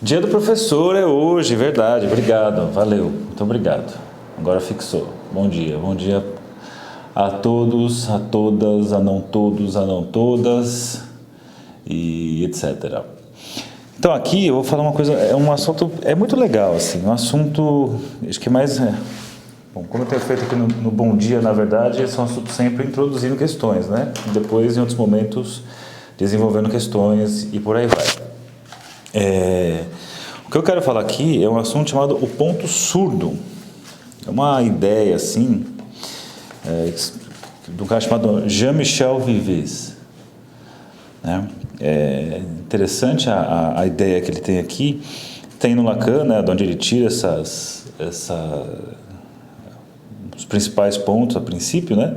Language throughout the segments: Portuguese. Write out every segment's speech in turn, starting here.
Dia do professor é hoje, verdade, obrigado, valeu, muito obrigado. Agora fixou. Bom dia a todos, a todas, a não todos, a não todas e etc. Então aqui eu vou falar uma coisa, é um assunto, é muito legal assim, um assunto, acho que mais, bom, como eu tenho feito aqui no Bom Dia, na verdade, esse é um assunto sempre introduzindo questões, né? Depois, em outros momentos, desenvolvendo questões e por aí vai. O que eu quero falar aqui é um assunto chamado o ponto surdo. É uma ideia assim, de um cara chamado Jean-Michel Vives. Né? É interessante a ideia que ele tem aqui. Tem no Lacan, né, de onde ele tira os principais pontos a princípio, né?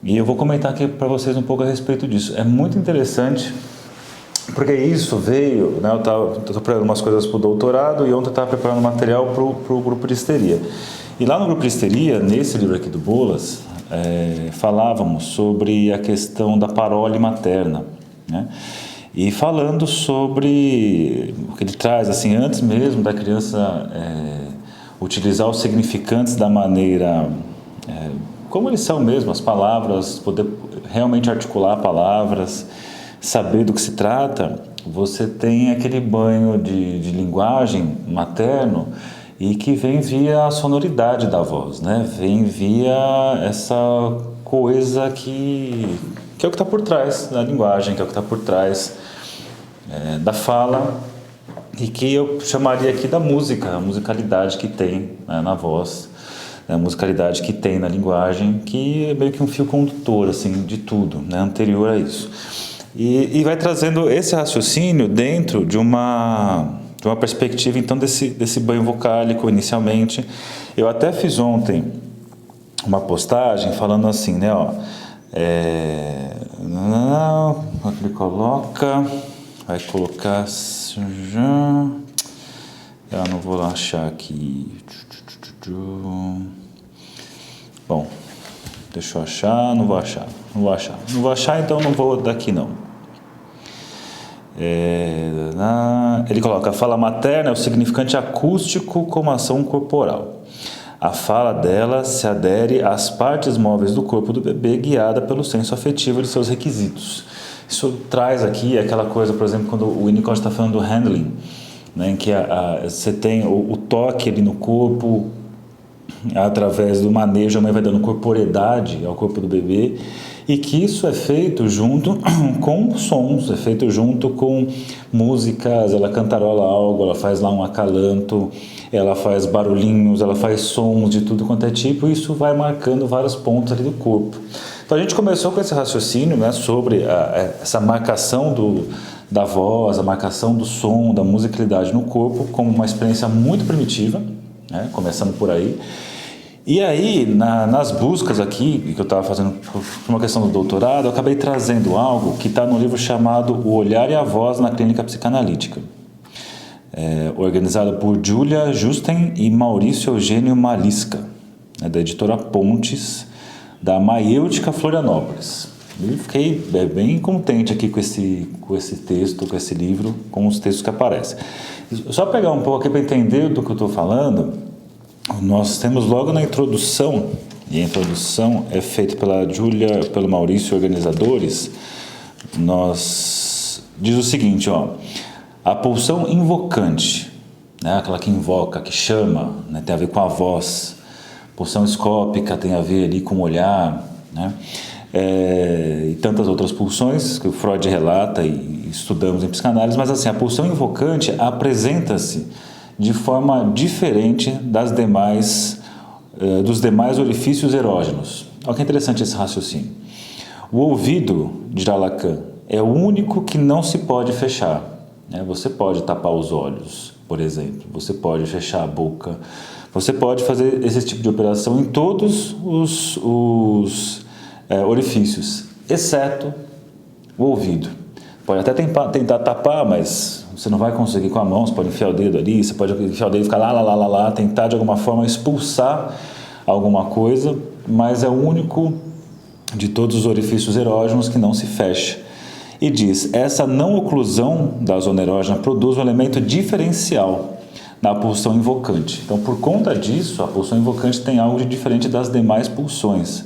E eu vou comentar aqui para vocês um pouco a respeito disso. É muito interessante, porque isso veio, né, eu estou preparando umas coisas para o doutorado e ontem eu estava preparando material para o grupo de histeria. E lá no grupo de histeria, nesse livro aqui do Bolas, falávamos sobre a questão da parole materna, né? E falando sobre o que ele traz, assim, antes mesmo da criança utilizar os significantes da maneira como eles são mesmo, as palavras, poder realmente articular palavras, saber do que se trata, você tem aquele banho de linguagem materno e que vem via a sonoridade da voz, né? Vem via essa coisa que é o que está por trás da linguagem, que é o que está por trás da fala e que eu chamaria aqui da música, a musicalidade que tem, né, na voz, a musicalidade que tem na linguagem, que é meio que um fio condutor assim, de tudo, né, anterior a isso. E vai trazendo esse raciocínio dentro de uma perspectiva, então, desse banho vocálico inicialmente. Eu até fiz ontem uma postagem falando assim, né, ó, ele coloca, vai colocar, eu não vou achar aqui, bom, deixa eu achar, não vou achar, então não vou daqui não. Ele coloca, a fala materna é o significante acústico como ação corporal. A fala dela se adere às partes móveis do corpo do bebê, guiada pelo senso afetivo de seus requisitos. Isso traz aqui aquela coisa, por exemplo, quando o Winnicott está falando do handling, né, em que você tem o toque ali no corpo, através do manejo, a mãe vai dando corporeidade ao corpo do bebê, e que isso é feito junto com sons, é feito junto com músicas, ela cantarola algo, ela faz lá um acalanto, ela faz barulhinhos, ela faz sons de tudo quanto é tipo, e isso vai marcando vários pontos ali do corpo. Então a gente começou com esse raciocínio, né, sobre essa marcação da voz, a marcação do som, da musicalidade no corpo, como uma experiência muito primitiva, né, começando por aí. E aí, nas buscas aqui, que eu estava fazendo por uma questão do doutorado, eu acabei trazendo algo que está no livro chamado O Olhar e a Voz na Clínica Psicanalítica, organizado por Julia Justen e Maurício Eugênio Malisca, da editora Pontes, da Maiêutica Florianópolis. E fiquei bem contente aqui com esse texto, com esse livro, com os textos que aparecem. Só pegar um pouco aqui para entender do que eu estou falando. Nós temos logo na introdução, e a introdução é feita pela Júlia, pelo Maurício, organizadores, diz o seguinte, ó, a pulsão invocante, né, aquela que invoca, que chama, né, tem a ver com a voz, pulsão escópica tem a ver ali com o olhar, né, e tantas outras pulsões que o Freud relata e estudamos em psicanálise, mas assim, a pulsão invocante apresenta-se de forma diferente dos demais orifícios erógenos. Olha que interessante esse raciocínio. O ouvido, dirá Lacan, é o único que não se pode fechar. Você pode tapar os olhos, por exemplo, você pode fechar a boca, você pode fazer esse tipo de operação em todos os orifícios, exceto o ouvido. Pode até tentar tapar, mas você não vai conseguir com a mão, você pode enfiar o dedo ali, você pode enfiar o dedo e ficar lá, tentar de alguma forma expulsar alguma coisa, mas é o único de todos os orifícios erógenos que não se fecha. e diz: essa não oclusão da zona erógena produz um elemento diferencial na pulsão invocante. Então, por conta disso, a pulsão invocante tem algo de diferente das demais pulsões,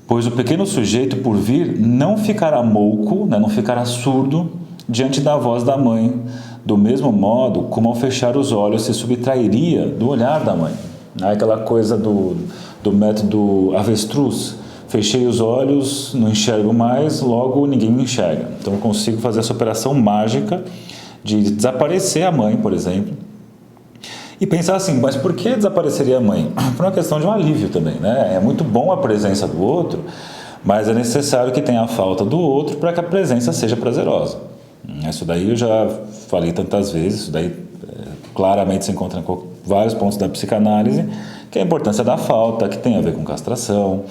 pois o pequeno sujeito por vir não ficará mouco, né, não ficará surdo diante da voz da mãe, do mesmo modo como ao fechar os olhos se subtrairia do olhar da mãe. Aquela coisa do método avestruz: fechei os olhos, não enxergo mais, logo ninguém me enxerga. Então eu consigo fazer essa operação mágica de desaparecer a mãe, por exemplo. E pensar assim, mas por que desapareceria a mãe? Por uma questão de um alívio também, né? É muito bom a presença do outro, mas é necessário que tenha a falta do outro para que a presença seja prazerosa. Isso daí eu já falei tantas vezes, isso daí claramente se encontra em vários pontos da psicanálise, que é a importância da falta, que tem a ver com castração.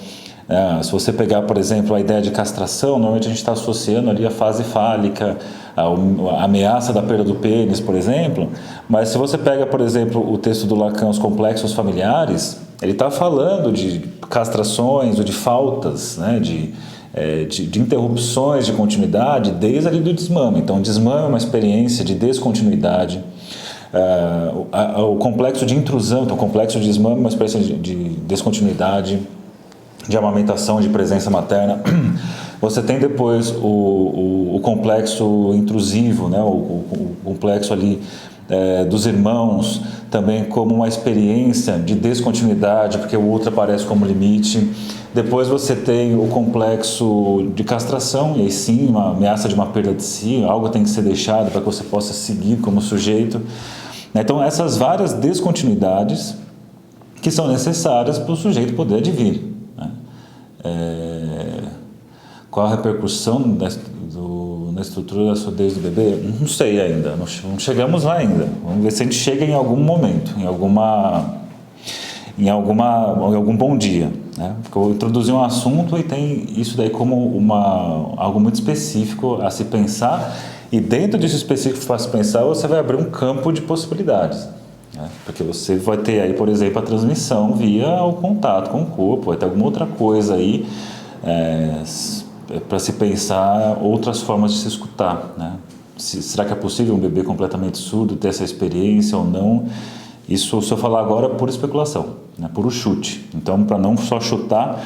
Se você pegar, por exemplo, a ideia de castração, normalmente a gente está associando ali a fase fálica, a ameaça da perda do pênis, por exemplo, mas se você pega, por exemplo, o texto do Lacan, Os Complexos Familiares, ele está falando de castrações ou de faltas, né, de interrupções de continuidade desde ali do desmame. Então, o desmame é uma experiência de descontinuidade. O complexo de intrusão, então o complexo de desmame é uma experiência de descontinuidade, de amamentação, de presença materna. Você tem depois o complexo intrusivo, né? o complexo ali dos irmãos, também como uma experiência de descontinuidade, porque o outro aparece como limite. Depois você tem o complexo de castração, e aí sim, uma ameaça de uma perda de si, algo tem que ser deixado para que você possa seguir como sujeito. Então, essas várias descontinuidades que são necessárias para o sujeito poder advir. Qual a repercussão na estrutura da surdez do bebê? Não sei ainda, não chegamos lá ainda. Vamos ver se a gente chega em algum momento, em algum bom dia, né? Porque eu introduzi um assunto e tem isso daí como algo muito específico a se pensar, e dentro disso específico para se pensar, você vai abrir um campo de possibilidades, né? Porque você vai ter aí, por exemplo, a transmissão via o contato com o corpo, vai ter alguma outra coisa aí para se pensar, outras formas de se escutar, né? Será que é possível um bebê completamente surdo ter essa experiência ou não? Isso, se eu falar agora, é pura especulação, né? Puro chute. Então, para não só chutar,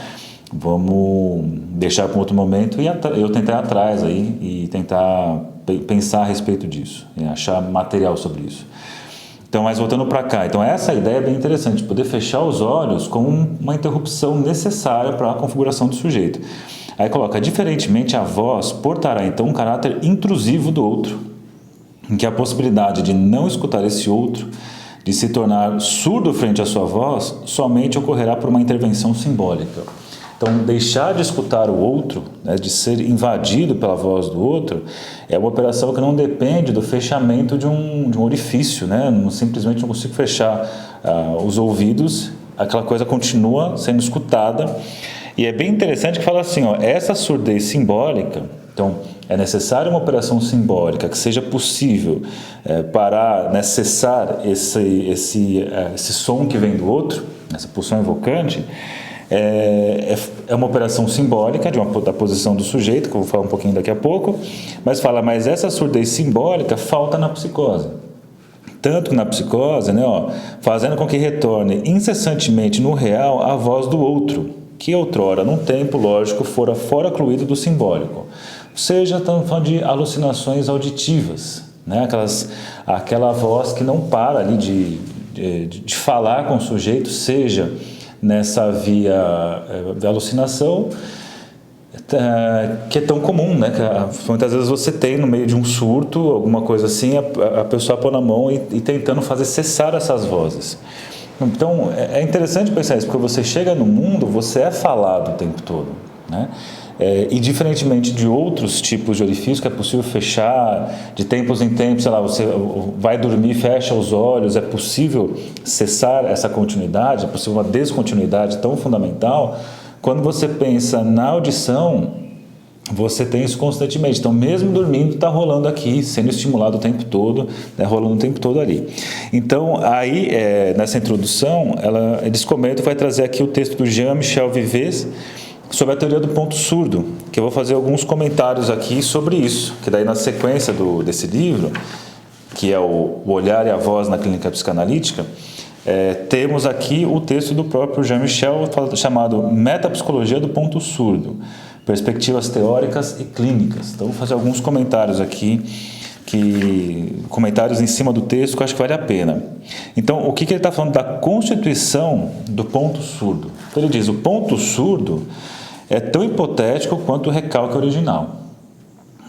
vamos deixar para um outro momento e eu tentar ir atrás aí e tentar pensar a respeito disso, e achar material sobre isso. Então, mas voltando para cá, então essa ideia é bem interessante, poder fechar os olhos como uma interrupção necessária para a configuração do sujeito. Aí coloca: diferentemente, a voz portará então um caráter intrusivo do outro, em que a possibilidade de não escutar esse outro, de se tornar surdo frente à sua voz, somente ocorrerá por uma intervenção simbólica. Então, deixar de escutar o outro, né, de ser invadido pela voz do outro, é uma operação que não depende do fechamento de um orifício, né? Simplesmente não consigo fechar os ouvidos, aquela coisa continua sendo escutada. E é bem interessante que fala assim, essa surdez simbólica, então é necessária uma operação simbólica que seja possível parar, né, cessar esse som que vem do outro, essa pulsão invocante. É uma operação simbólica da posição do sujeito, que eu vou falar um pouquinho daqui a pouco, mas essa surdez simbólica falta na psicose. Tanto que na psicose, né, fazendo com que retorne incessantemente no real a voz do outro, que outrora, num tempo lógico, fora cluído do simbólico. Ou seja, estamos falando de alucinações auditivas, né? Aquela voz que não para ali de falar com o sujeito, seja nessa via da alucinação, que é tão comum, né? Que muitas vezes você tem no meio de um surto, alguma coisa assim, a pessoa pôr na mão e tentando fazer cessar essas vozes. Então, é interessante pensar isso, porque você chega no mundo, você é falado o tempo todo, né? E diferentemente de outros tipos de orifício que é possível fechar de tempos em tempos, sei lá, você vai dormir, fecha os olhos, é possível cessar essa continuidade, é possível uma descontinuidade tão fundamental. Quando você pensa na audição, você tem isso constantemente. Então, mesmo dormindo, está rolando aqui, sendo estimulado o tempo todo, né, rolando o tempo todo ali. Então, aí, nessa introdução, eles comentam, vai trazer aqui o texto do Jean-Michel Vives, sobre a teoria do ponto surdo, que eu vou fazer alguns comentários aqui sobre isso, que daí na sequência desse livro, que é o Olhar e a Voz na Clínica Psicanalítica, temos aqui o texto do próprio Jean-Michel chamado Metapsicologia do Ponto Surdo, Perspectivas Teóricas e Clínicas. Então vou fazer alguns comentários aqui, comentários em cima do texto que eu acho que vale a pena. Então, o que ele está falando da constituição do ponto surdo? Então ele diz, o ponto surdo é tão hipotético quanto o recalque original.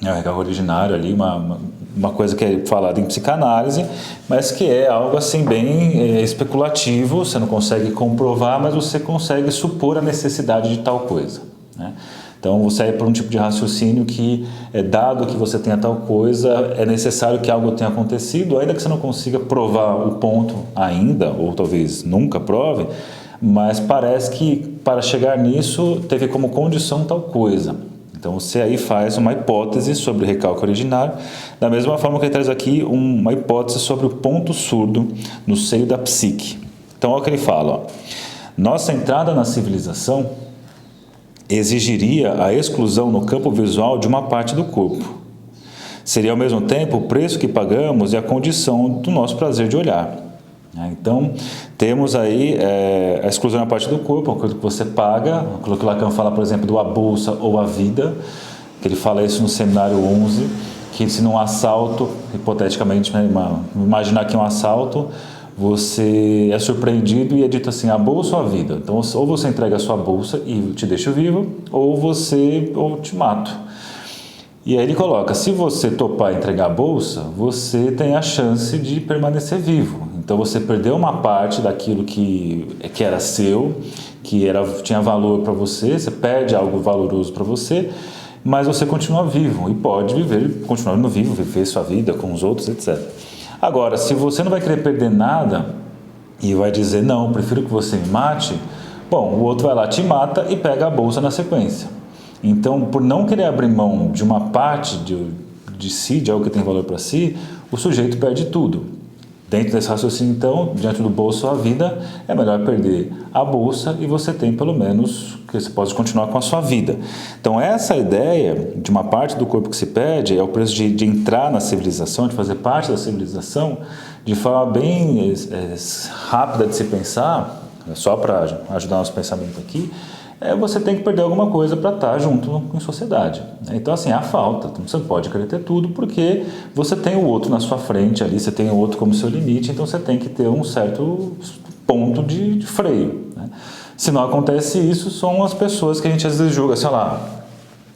O recalque originário ali, uma coisa que é falada em psicanálise, mas que é algo assim bem especulativo, você não consegue comprovar, mas você consegue supor a necessidade de tal coisa, né? Então você é por um tipo de raciocínio que, dado que você tenha tal coisa, é necessário que algo tenha acontecido, ainda que você não consiga provar o ponto ainda, ou talvez nunca prove, mas parece que para chegar nisso teve como condição tal coisa. Então você aí faz uma hipótese sobre o recalque originário, da mesma forma que ele traz aqui uma hipótese sobre o ponto surdo no seio da psique. Então olha o que ele fala, ó. Nossa entrada na civilização exigiria a exclusão no campo visual de uma parte do corpo. Seria ao mesmo tempo o preço que pagamos e a condição do nosso prazer de olhar. Então, temos aí a exclusão na parte do corpo, aquilo que você paga, aquilo que o Lacan fala, por exemplo, do a bolsa ou a vida, que ele fala isso no seminário 11, que se num assalto, hipoteticamente, imaginar que é um assalto, você é surpreendido e é dito assim, a bolsa ou a vida? Então, ou você entrega a sua bolsa e te deixo vivo, ou te mato. E aí ele coloca, se você topar entregar a bolsa, você tem a chance de permanecer vivo. Então você perdeu uma parte daquilo que era seu, tinha valor para você, você perde algo valoroso para você, mas você continua vivo e pode continuar vivo, viver sua vida com os outros, etc. Agora, se você não vai querer perder nada e vai dizer, não, prefiro que você me mate, bom, o outro vai lá, te mata e pega a bolsa na sequência. Então, por não querer abrir mão de uma parte de si, de algo que tem valor para si, o sujeito perde tudo. Dentro desse raciocínio, então, diante do bolso ou a vida, é melhor perder a bolsa e você tem pelo menos que você pode continuar com a sua vida. Então, essa ideia de uma parte do corpo que se perde é o preço de entrar na civilização, de fazer parte da civilização, de forma bem rápida de se pensar, só para ajudar nosso pensamento aqui, você tem que perder alguma coisa para estar junto em sociedade. Então, assim, há falta. Você não pode querer ter tudo porque você tem o outro na sua frente ali, você tem o outro como seu limite, então você tem que ter um certo ponto de freio, né? Se não acontece isso, são as pessoas que a gente às vezes julga, sei lá,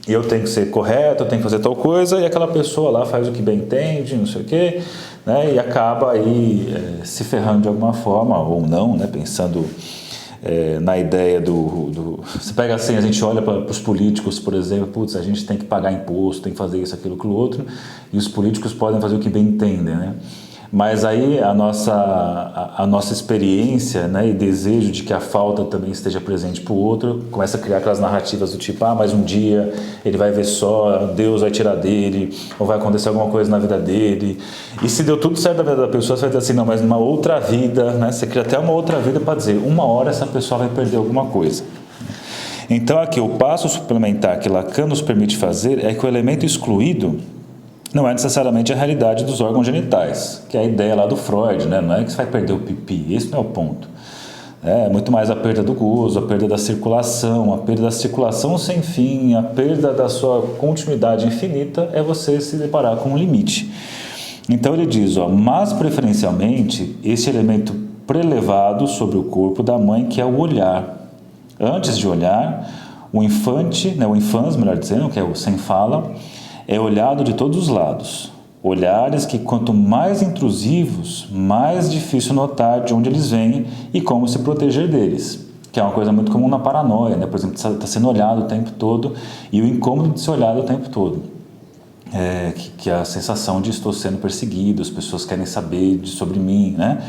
eu tenho que ser correto, eu tenho que fazer tal coisa, e aquela pessoa lá faz o que bem entende, não sei o quê, né? E acaba aí se ferrando de alguma forma, ou não, né? Pensando na ideia você pega assim, a gente olha para os políticos, por exemplo, putz, a gente tem que pagar imposto, tem que fazer isso, aquilo, aquilo outro, e os políticos podem fazer o que bem entendem, né? Mas aí a nossa experiência, né, e desejo de que a falta também esteja presente para o outro, começa a criar aquelas narrativas do tipo, mas um dia ele vai ver só, Deus vai tirar dele, ou vai acontecer alguma coisa na vida dele, e se deu tudo certo na vida da pessoa, você vai dizer assim, não, mas numa outra vida, né, você cria até uma outra vida para dizer, uma hora essa pessoa vai perder alguma coisa. Então aqui, o passo suplementar que Lacan nos permite fazer é que o elemento excluído não é necessariamente a realidade dos órgãos genitais, que é a ideia lá do Freud, né? Não é que você vai perder o pipi, esse não é o ponto. É muito mais a perda do gozo, a perda da circulação sem fim, a perda da sua continuidade infinita, é você se deparar com um limite. Então ele diz, mas preferencialmente, esse elemento prelevado sobre o corpo da mãe, que é o olhar. Antes de olhar, o infante, né, o infans, melhor dizendo, que é o sem fala, é olhado de todos os lados. Olhares que, quanto mais intrusivos, mais difícil notar de onde eles vêm e como se proteger deles. Que é uma coisa muito comum na paranoia, né? Por exemplo, está sendo olhado o tempo todo e o incômodo de ser olhado o tempo todo. Que é a sensação de estou sendo perseguido, as pessoas querem saber sobre mim, né?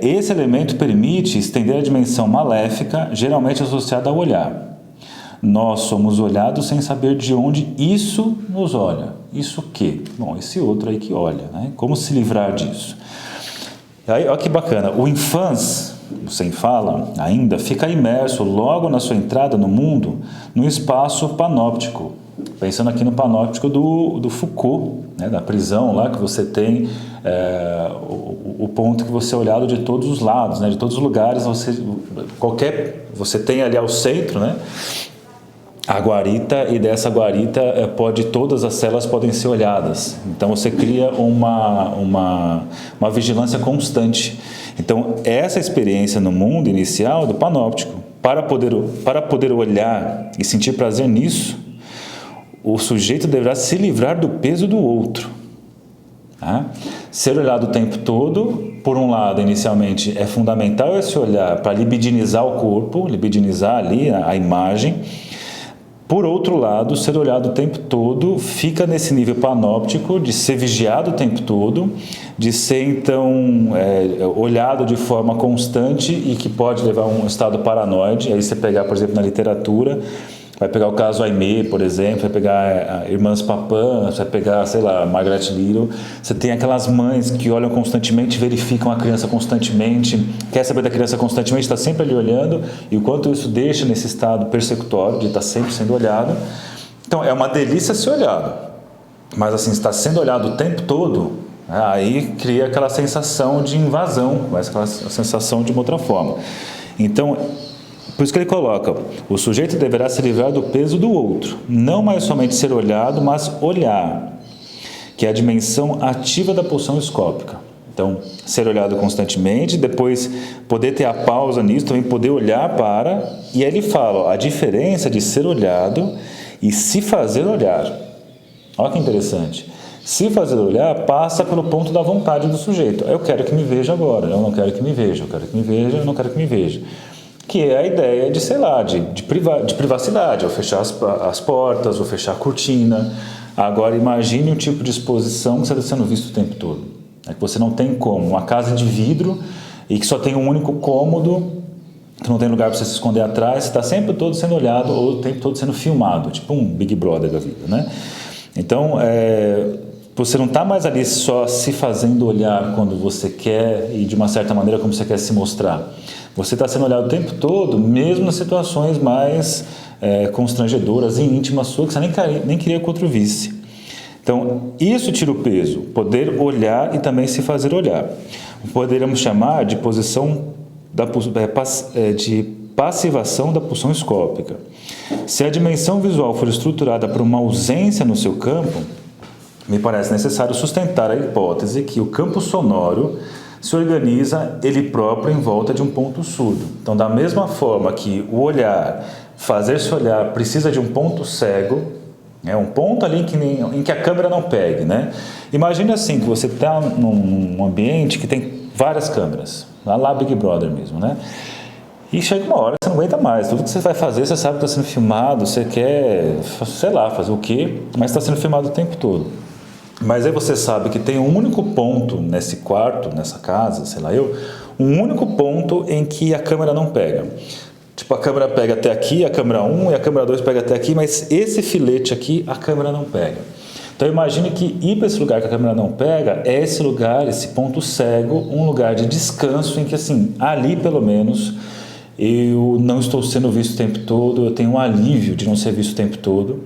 Esse elemento permite estender a dimensão maléfica, geralmente associada ao olhar. Nós somos olhados sem saber de onde isso nos olha. Isso o quê? Bom, esse outro aí que olha, né? Como se livrar disso? Aí, olha que bacana. O infans, sem fala ainda, fica imerso logo na sua entrada no mundo, no espaço panóptico. Pensando aqui no panóptico do Foucault, né, da prisão lá, que você tem o ponto que você é olhado de todos os lados, né, de todos os lugares, você tem ali ao centro, né, a guarita, e dessa guarita todas as celas podem ser olhadas. Então você cria uma vigilância constante. Então essa experiência no mundo inicial do panóptico, para poder olhar e sentir prazer nisso, o sujeito deverá se livrar do peso do outro. Tá? Ser olhado o tempo todo, por um lado, inicialmente, é fundamental esse olhar para libidinizar o corpo, libidinizar ali a imagem. Por outro lado, ser olhado o tempo todo fica nesse nível panóptico de ser vigiado o tempo todo, de ser, então, olhado de forma constante e que pode levar a um estado paranoide. Aí você pegar, por exemplo, na literatura, vai pegar o caso Aimee, por exemplo, vai pegar Irmãs Papin, vai pegar, sei lá, Margaret Little. Você tem aquelas mães que olham constantemente, verificam a criança constantemente, quer saber da criança constantemente, está sempre ali olhando, e o quanto isso deixa nesse estado persecutório de estar sempre sendo olhado. Então, é uma delícia ser olhado, mas assim, está sendo olhado o tempo todo, aí cria aquela sensação de invasão, mas aquela sensação de uma outra forma. Então, por isso que ele coloca, o sujeito deverá se livrar do peso do outro, não mais somente ser olhado, mas olhar, que é a dimensão ativa da pulsão escópica. Então, ser olhado constantemente, depois poder ter a pausa nisso, também poder olhar para, e aí ele fala, a diferença de ser olhado e se fazer olhar. Olha que interessante. Se fazer olhar passa pelo ponto da vontade do sujeito. Eu quero que me veja agora, eu não quero que me veja, eu quero que me veja, eu não quero que me veja. Que é a ideia de, sei lá, de privacidade, ou fechar as portas, ou fechar a cortina. Agora, imagine um tipo de exposição que você está sendo visto o tempo todo. É que você não tem como. Uma casa de vidro e que só tem um único cômodo, que não tem lugar para você se esconder atrás, você está sempre todo sendo olhado ou o tempo todo sendo filmado, tipo um Big Brother da vida, né? Então, você não está mais ali só se fazendo olhar quando você quer e de uma certa maneira como você quer se mostrar. Você está sendo olhado o tempo todo, mesmo nas situações mais constrangedoras e íntimas suas, que você nem queria que outro visse. Então, isso tira o peso, poder olhar e também se fazer olhar. Poderíamos chamar de posição de passivação da pulsão escópica. Se a dimensão visual for estruturada por uma ausência no seu campo, me parece necessário sustentar a hipótese que o campo sonoro se organiza ele próprio em volta de um ponto surdo. Então, da mesma forma que o olhar, fazer-se olhar, precisa de um ponto cego, um ponto ali em que a câmera não pegue, né? Imagine assim, que você está num ambiente que tem várias câmeras, lá Big Brother mesmo, né? E chega uma hora que você não aguenta mais, tudo que você vai fazer, você sabe que está sendo filmado, você quer, sei lá, fazer o quê, mas está sendo filmado o tempo todo. Mas aí você sabe que tem um único ponto nesse quarto, nessa casa, sei lá um único ponto em que a câmera não pega. Tipo, a câmera pega até aqui, a câmera 1 e a câmera 2 pega até aqui, mas esse filete aqui a câmera não pega. Então imagine que ir para esse lugar que a câmera não pega é esse lugar, esse ponto cego, um lugar de descanso em que assim, ali pelo menos eu não estou sendo visto o tempo todo, eu tenho um alívio de não ser visto o tempo todo.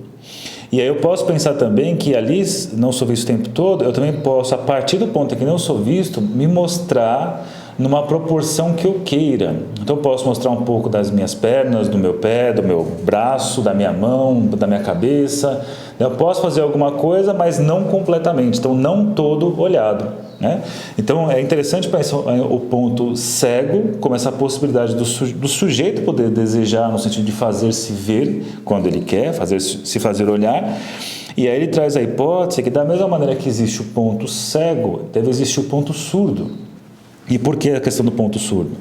E aí eu posso pensar também que ali não sou visto o tempo todo, eu também posso, a partir do ponto em que não sou visto, me mostrar numa proporção que eu queira. Então eu posso mostrar um pouco das minhas pernas, do meu pé, do meu braço, da minha mão, da minha cabeça. Eu posso fazer alguma coisa, mas não completamente, então não todo olhado, né? Então é interessante pensar o ponto cego como essa possibilidade do sujeito poder desejar no sentido de fazer-se ver quando ele quer, se fazer olhar. E aí ele traz a hipótese que da mesma maneira que existe o ponto cego, deve existir o ponto surdo. E por que a questão do ponto surdo?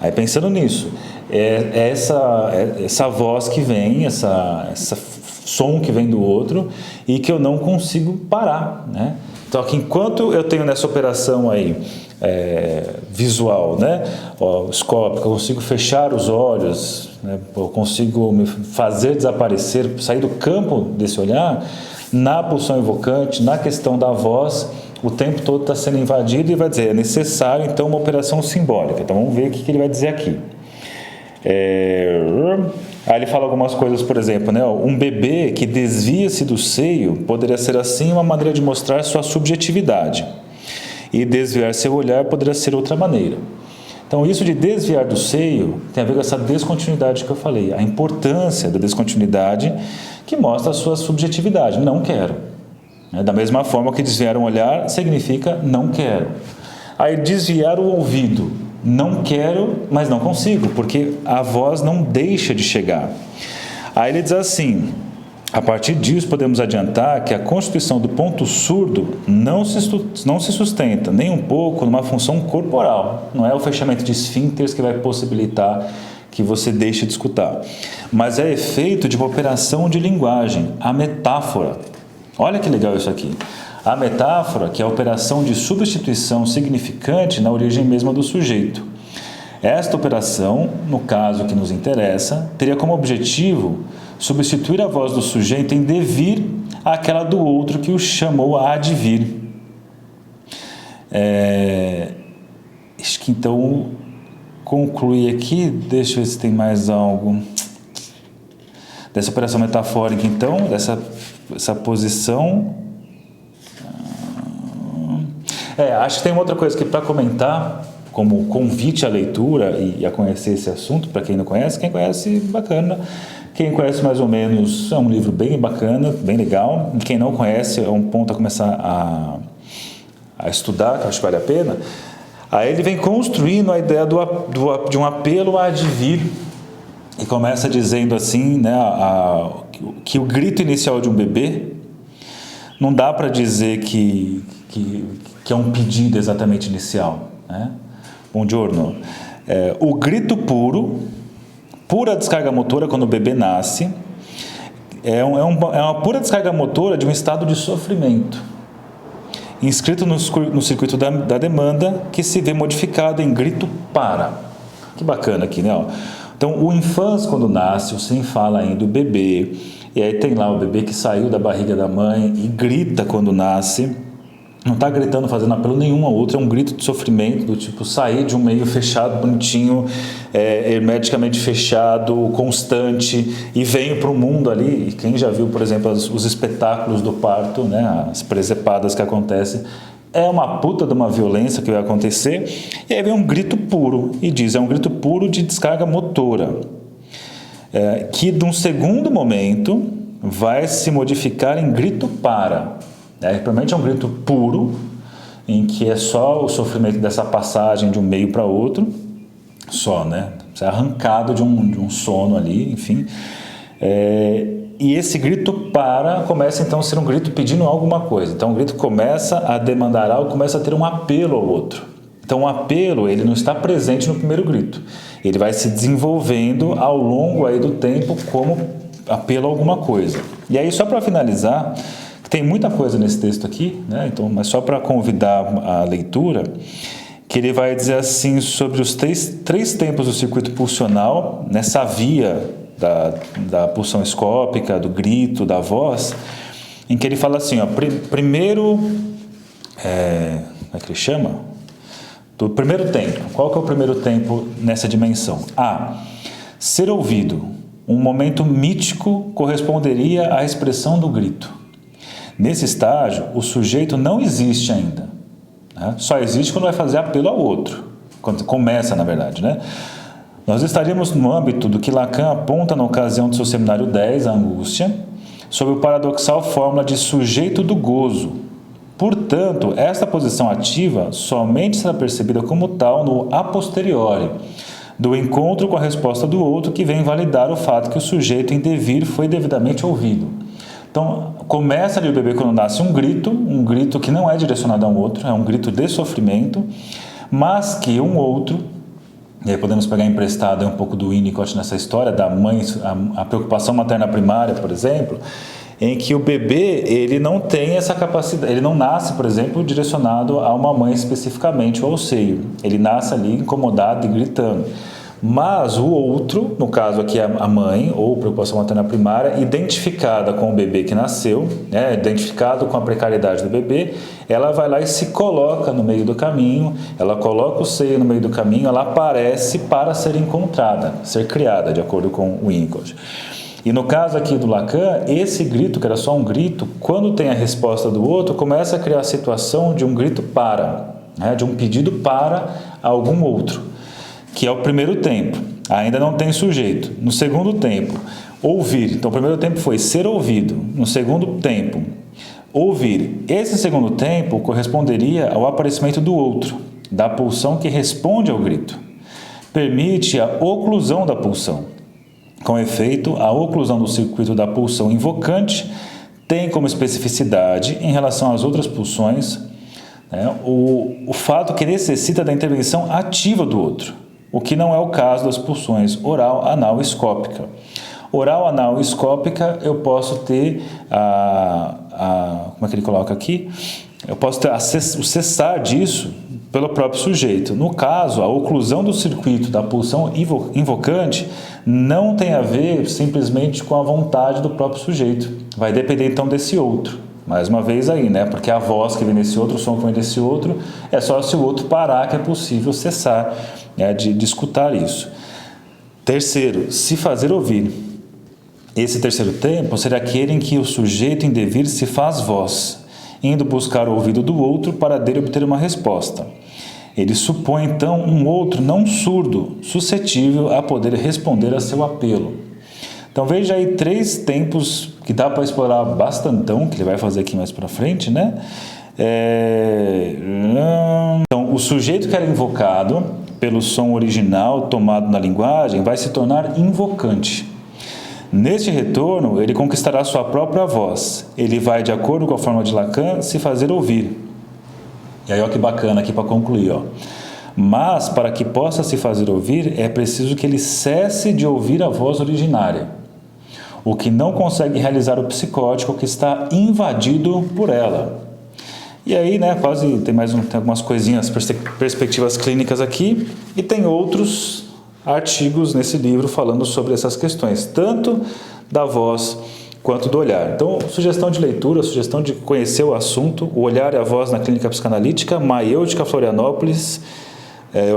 Aí pensando nisso, essa voz que vem, essa som que vem do outro e que eu não consigo parar, né? Então, que enquanto eu tenho nessa operação aí visual, né, escópica, eu consigo fechar os olhos, né, eu consigo me fazer desaparecer, sair do campo desse olhar, na pulsão evocante, na questão da voz, o tempo todo está sendo invadido e vai dizer, é necessário então uma operação simbólica. Então vamos ver o que ele vai dizer aqui. Aí ele fala algumas coisas, por exemplo, né? Um bebê que desvia-se do seio poderia ser assim uma maneira de mostrar sua subjetividade. E desviar seu olhar poderia ser outra maneira. Então, isso de desviar do seio tem a ver com essa descontinuidade que eu falei. A importância da descontinuidade que mostra a sua subjetividade. Não quero. Da mesma forma que desviar um olhar significa não quero. Aí, desviar o ouvido. Não quero, mas não consigo, porque a voz não deixa de chegar. Aí ele diz assim... A partir disso, podemos adiantar que a constituição do ponto surdo não se sustenta nem um pouco numa função corporal. Não é o fechamento de esfíncteres que vai possibilitar que você deixe de escutar. Mas é efeito de uma operação de linguagem, a metáfora. Olha que legal isso aqui. A metáfora, que é a operação de substituição significante na origem mesma do sujeito. Esta operação, no caso que nos interessa, teria como objetivo substituir a voz do sujeito em devir àquela do outro que o chamou a advir. Acho que então conclui aqui, deixa eu ver se tem mais algo dessa operação metafórica, então, essa posição. Acho que tem uma outra coisa aqui para comentar, como convite à leitura e a conhecer esse assunto, para quem não conhece. Quem conhece, bacana. Quem conhece mais ou menos, é um livro bem bacana, bem legal. Quem não conhece, é um ponto a começar a estudar, que eu acho que vale a pena. Aí ele vem construindo a ideia de um apelo a advir, e começa dizendo assim, né, que o grito inicial de um bebê, não dá para dizer que é um pedido exatamente inicial, né? Buongiorno. O grito pura descarga motora quando o bebê nasce, é uma pura descarga motora de um estado de sofrimento, inscrito no circuito da demanda, que se vê modificado em grito para. Que bacana aqui, né? Então, o infância, quando nasce, você fala ainda o bebê, e aí tem lá o bebê que saiu da barriga da mãe e grita quando nasce. Não está gritando, fazendo apelo nenhum ao outro, é um grito de sofrimento, do tipo sair de um meio fechado, bonitinho, hermeticamente fechado, constante, e venho para o mundo ali. E quem já viu, por exemplo, os espetáculos do parto, né, as presepadas que acontecem, é uma puta de uma violência que vai acontecer, e aí vem um grito puro, e diz, é um grito puro de descarga motora, que de um segundo momento vai se modificar em grito para. Provavelmente é um grito puro, em que é só o sofrimento dessa passagem de um meio para outro, só, né? Você é arrancado de um sono ali, enfim. E esse grito para começa então a ser um grito pedindo alguma coisa. Então o grito começa a demandar algo, começa a ter um apelo ao outro. Então o apelo, ele não está presente no primeiro grito. Ele vai se desenvolvendo ao longo aí do tempo como apelo a alguma coisa. E aí, só para finalizar, tem muita coisa nesse texto aqui, né? Então, mas só para convidar a leitura, que ele vai dizer assim sobre os três tempos do circuito pulsional, nessa via da pulsão escópica, do grito, da voz, em que ele fala assim, primeiro, como é que ele chama? Do primeiro tempo. Qual que é o primeiro tempo nessa dimensão? Ser ouvido. Um momento mítico corresponderia à expressão do grito. Nesse estágio, o sujeito não existe ainda, né? Só existe quando vai fazer apelo ao outro, quando começa, na verdade, né? Nós estaríamos no âmbito do que Lacan aponta na ocasião do seu seminário 10, a angústia, sob o paradoxal fórmula de sujeito do gozo. Portanto, esta posição ativa somente será percebida como tal no a posteriori, do encontro com a resposta do outro, que vem validar o fato que o sujeito em devir foi devidamente ouvido. Então, começa ali o bebê quando nasce um grito que não é direcionado a um outro, é um grito de sofrimento, mas que um outro, e aí podemos pegar emprestado um pouco do Winnicott nessa história da mãe, a preocupação materna primária, por exemplo, em que o bebê, ele não tem essa capacidade, ele não nasce, por exemplo, direcionado a uma mãe especificamente ou ao seio, ele nasce ali incomodado e gritando. Mas o outro, no caso aqui a mãe, ou preocupação materna primária, identificada com o bebê que nasceu, né, identificado com a precariedade do bebê, ela vai lá e se coloca no meio do caminho, ela coloca o seio no meio do caminho, ela aparece para ser encontrada, ser criada, de acordo com o Winnicott. E no caso aqui do Lacan, esse grito, que era só um grito, quando tem a resposta do outro, começa a criar a situação de um grito para, né, de um pedido para algum outro, que é o primeiro tempo, ainda não tem sujeito. No segundo tempo, ouvir. Então, o primeiro tempo foi ser ouvido. No segundo tempo, ouvir. Esse segundo tempo corresponderia ao aparecimento do outro, da pulsão que responde ao grito. Permite a oclusão da pulsão. Com efeito, a oclusão do circuito da pulsão invocante tem como especificidade, em relação às outras pulsões, né, o fato que necessita da intervenção ativa do outro, o que não é o caso das pulsões oral, anal e escópica. Oral, anal e escópica, eu posso ter como é que ele coloca aqui? Eu posso ter o cessar disso pelo próprio sujeito. No caso, a oclusão do circuito da pulsão invocante não tem a ver simplesmente com a vontade do próprio sujeito. Vai depender então desse outro. Mais uma vez aí, né? Porque a voz que vem desse outro, o som que vem desse outro, é só se o outro parar que é possível cessar, né, de escutar isso. Terceiro, se fazer ouvir. Esse terceiro tempo será aquele em que o sujeito em devir se faz voz, indo buscar o ouvido do outro para dele obter uma resposta. Ele supõe então um outro não surdo, suscetível a poder responder a seu apelo. Então veja aí 3 tempos que dá para explorar bastantão, que ele vai fazer aqui mais para frente, né? Então, o sujeito que era invocado pelo som original tomado na linguagem vai se tornar invocante. Neste retorno, ele conquistará sua própria voz. Ele vai, de acordo com a forma de Lacan, se fazer ouvir. E aí, olha que bacana aqui para concluir, ó. Mas, para que possa se fazer ouvir, é preciso que ele cesse de ouvir a voz originária, o que não consegue realizar o psicótico que está invadido por ela. E aí, né, tem algumas coisinhas, perspectivas clínicas aqui, e tem outros artigos nesse livro falando sobre essas questões, tanto da voz quanto do olhar. Então, sugestão de leitura, sugestão de conhecer o assunto, O Olhar e a Voz na Clínica Psicanalítica, Maêutica, Florianópolis,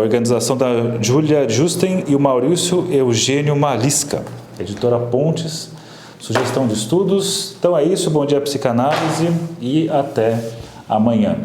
organização da Júlia Justen e o Maurício Eugênio Malisca, editora Pontes, sugestão de estudos. Então é isso, bom dia psicanálise e até amanhã.